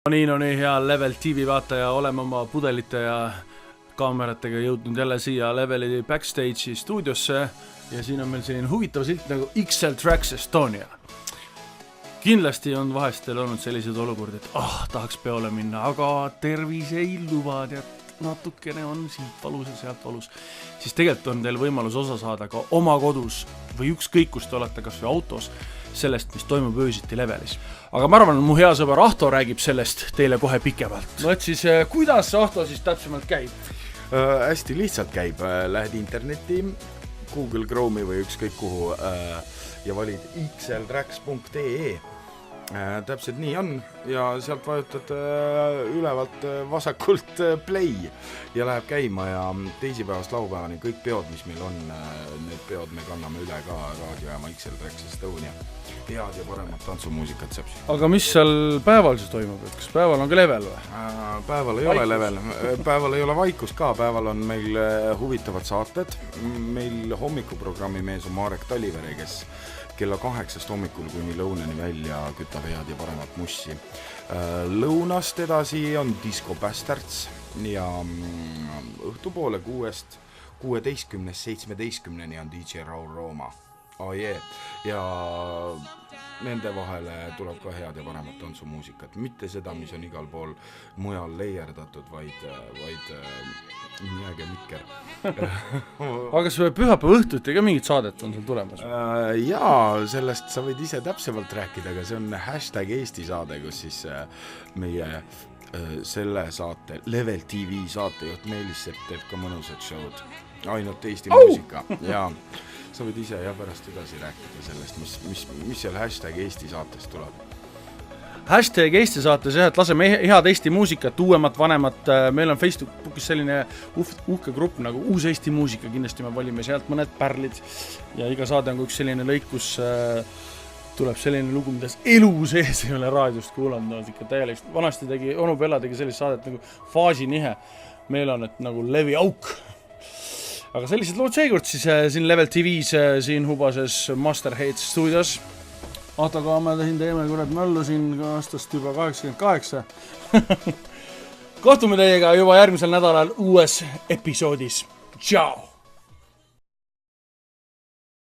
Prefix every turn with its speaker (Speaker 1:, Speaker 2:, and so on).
Speaker 1: No nii hea Level TV vaataja, oleme oma pudelite ja kaameratega jõudnud jälle siia Leveli backstage'i stuudiosse ja siin on meil selline huvitav silt nagu XL Tracks Estonia. Kindlasti on vahest teil olnud sellised olukordi, et tahaks peole minna, aga tervis ei luba, tead, natukene on siit valus ja sealt valus. Siis tegelikult on teil võimalus osa saada ka oma kodus või ükskõik kus te olete, kas või autos, sellest, mis toimub öösiti Levelis. Aga ma arvan, mu hea sõber Ahto räägib sellest teile kohe pikemalt. No et siis, kuidas Ahto siis täpsemalt käib?
Speaker 2: Hästi lihtsalt käib. Lähed internetti, Google Chrome'i või ükskõik kuhu ja valid xltracks.ee. Täpselt nii on ja sealt vajutad ülevalt vasakult play ja läheb käima ja teisipäevast laupäevani kõik peod, mis meil on, need peod me kanname üle ka raadiojaama XL Tracks Estonia. Head ja paremat tantsumuusikat saab siis.
Speaker 1: Aga mis seal päeval siis toimub? Kas päeval on ka level või?
Speaker 2: Päeval ei ole level. Päeval ei ole vaikust ka. Päeval on meil huvitavad saated. Meil hommikuprogrammi mees on Marek Talivere, kes kella 8 hommikul kuni lõunani välja kütab head ja paremat mussi. Lõunast edasi on Disco Bastards ja õhtupoole 16-17 on DJ Raul Rooma. Ja nende vahele tuleb ka head ja paremat tantsumuusikat. Mitte seda, mis on igal pool mujal leierdatud, vaid niäge mikker.
Speaker 1: Aga kas pühapäeva õhtuti ka mingit saadet on seal tulemas?
Speaker 2: Jaa, sellest sa võid ise täpsemalt rääkida, aga see on #Eesti saade, kus siis meie selle saate, Level TV saatejuht Meelis Sepp teeb ka mõnusad show'd. Ainult Eesti muusika. Ja sa võid ise ja pärast edasi rääkida sellest, mis seal #Eesti saates tuleb.
Speaker 1: #Eesti saates jah, et laseme head Eesti muusikat, uuemat, vanemat. Meil on Facebookis selline uhke grupp nagu Uus Eesti muusika, kindlasti me valime sealt mõned pärlid ja iga saade on üks selline lõik, kus tuleb selline lugu, mida elu sees ei ole raadiost kuulanud, ikka täielikult. Vanasti tegi, onu Bella tegi sellist saadet nagu Faasinihe, meil on et nagu Levi Auk. Aga sellised lood seekord siis siin Level TV's siin Hubases Masterheads stuudios. Ahtoga me siin teeme kurat möllu siin aastast juba 88. Kohtume teiega juba järgmisel nädalal uues episoodis. Ciao!